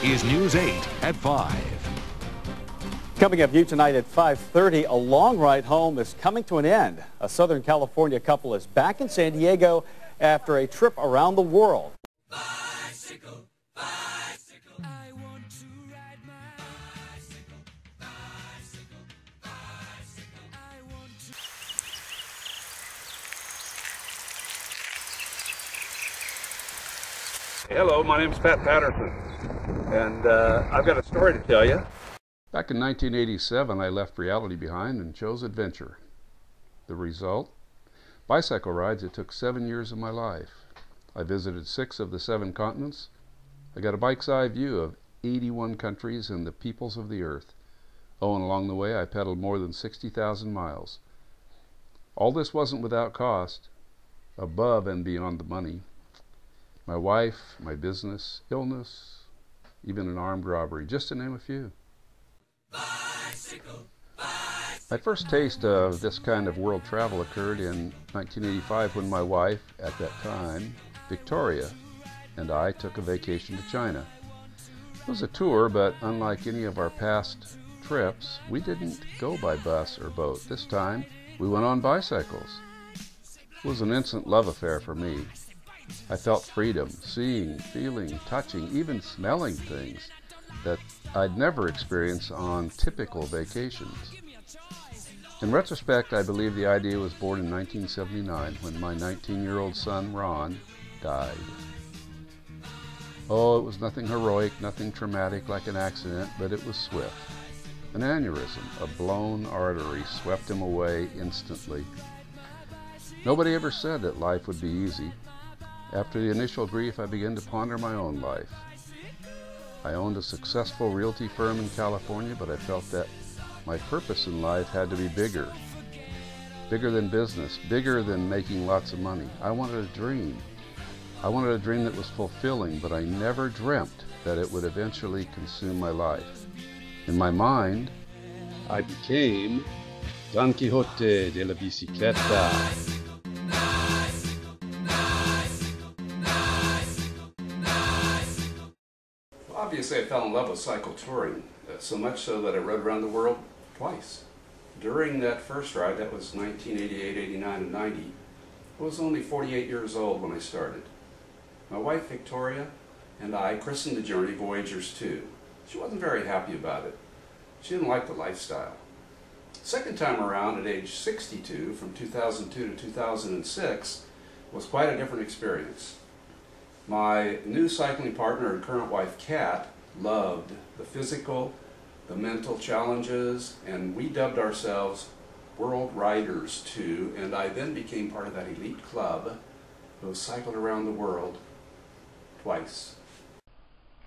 is News 8 at 5. Coming up new tonight at 5:30, a long ride home is coming to an end. A Southern California couple is back in San Diego after a trip around the world. Bicycle, bicycle. I want to ride my bicycle, bicycle, bicycle. I want to. Hello, my name is Pat Patterson, and I've got a story to tell you. Back in 1987, I left reality behind and chose adventure. The result? Bicycle rides that took 7 years of my life. I visited 6 of the 7 continents. I got a bike's eye view of 81 countries and the peoples of the earth. Oh, and along the way I pedaled more than 60,000 miles. All this wasn't without cost, above and beyond the money. My wife, my business, illness, even an armed robbery, just to name a few. Bicycle, bicycle. My first taste of this kind of world travel occurred in 1985 when my wife, at that time, Victoria, and I took a vacation to China. It was a tour, but unlike any of our past trips, we didn't go by bus or boat. This time, we went on bicycles. It was an instant love affair for me. I felt freedom, seeing, feeling, touching, even smelling things that I'd never experienced on typical vacations. In retrospect, I believe the idea was born in 1979 when my 19-year-old son, Ron, died. Oh, it was nothing heroic, nothing traumatic like an accident, but it was swift. An aneurysm, a blown artery, swept him away instantly. Nobody ever said that life would be easy. After the initial grief, I began to ponder my own life. I owned a successful realty firm in California, but I felt that my purpose in life had to be bigger. Bigger than business, bigger than making lots of money. I wanted a dream. I wanted a dream that was fulfilling, but I never dreamt that it would eventually consume my life. In my mind, I became Don Quixote de la Bicicleta. Obviously, I fell in love with cycle touring, so much so that I rode around the world twice. During that first ride, that was 1988, 89, and 90, I was only 48 years old when I started. My wife, Victoria, and I christened the journey WorldRiders2. She wasn't very happy about it. She didn't like the lifestyle. Second time around, at age 62, from 2002 to 2006, was quite a different experience. My new cycling partner and current wife, Kat, loved the physical, the mental challenges, and we dubbed ourselves WorldRiders2, and I then became part of that elite club who cycled around the world twice.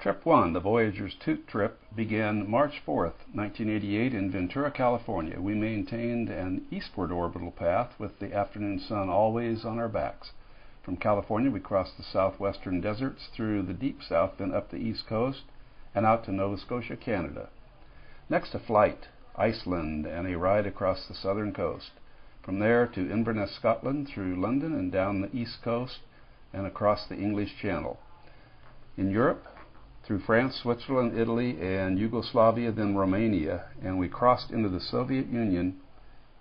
Trip 1, the WorldRiders2 trip, began March 4th, 1988 in Ventura, California. We maintained an eastward orbital path with the afternoon sun always on our backs. From California, we crossed the southwestern deserts through the deep south, then up the east coast and out to Nova Scotia, Canada. Next, a flight, Iceland, and a ride across the southern coast. From there to Inverness, Scotland, through London and down the east coast and across the English Channel. In Europe, through France, Switzerland, Italy, and Yugoslavia, then Romania, and we crossed into the Soviet Union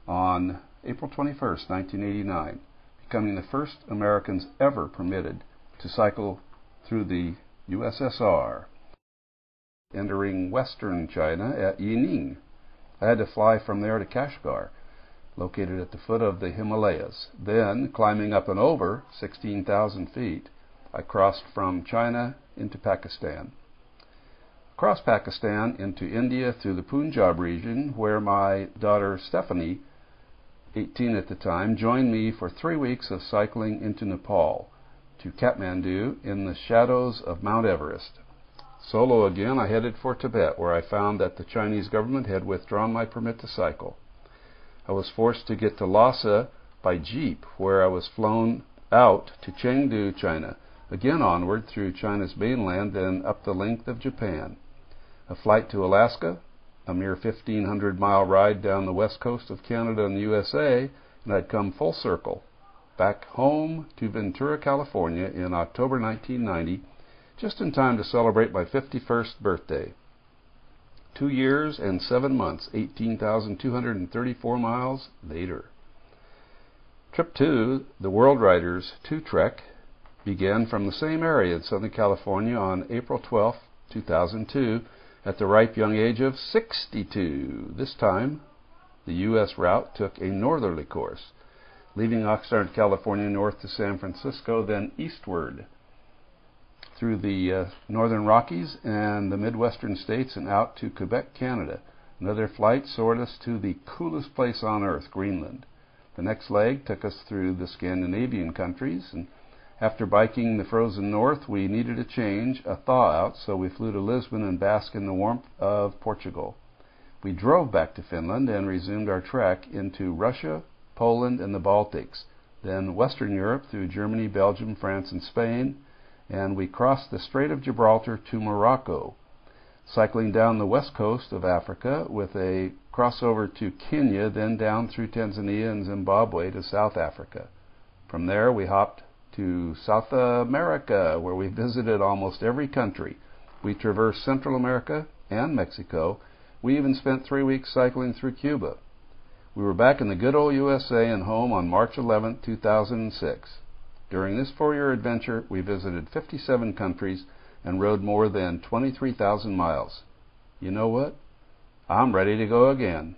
on April 21st, 1989. Becoming the first Americans ever permitted to cycle through the USSR, entering western China at Yining. I had to fly from there to Kashgar, located at the foot of the Himalayas. Then, climbing up and over 16,000 feet, I crossed from China into Pakistan. Across Pakistan into India through the Punjab region, where my daughter Stephanie, 18 at the time, joined me for 3 weeks of cycling into Nepal, to Kathmandu in the shadows of Mount Everest. Solo again, I headed for Tibet, where I found that the Chinese government had withdrawn my permit to cycle. I was forced to get to Lhasa by jeep, where I was flown out to Chengdu, China, again onward through China's mainland, then up the length of Japan. A flight to Alaska, a mere 1,500-mile ride down the west coast of Canada and the USA, and I'd come full circle, back home to Ventura, California in October 1990, just in time to celebrate my 51st birthday. 2 years and 7 months, 18,234 miles later. Trip 2, the WorldRiders2 trek, began from the same area in Southern California on April 12, 2002, at the ripe young age of 62. This time, the U.S. route took a northerly course, leaving Oxnard, California, north to San Francisco, then eastward through the northern Rockies and the Midwestern states and out to Quebec, Canada. Another flight soared us to the coolest place on earth, Greenland. The next leg took us through the Scandinavian countries, and after biking the frozen north, we needed a change, a thaw-out, so we flew to Lisbon and basked in the warmth of Portugal. We drove back to Finland and resumed our trek into Russia, Poland, and the Baltics, then Western Europe through Germany, Belgium, France, and Spain, and we crossed the Strait of Gibraltar to Morocco, cycling down the west coast of Africa with a crossover to Kenya, then down through Tanzania and Zimbabwe to South Africa. From there, we hopped to South America, where we visited almost every country. We traversed Central America and Mexico. We even spent 3 weeks cycling through Cuba. We were back in the good old USA and home on March 11, 2006. During this 4-year adventure, we visited 57 countries and rode more than 23,000 miles. You know what? I'm ready to go again.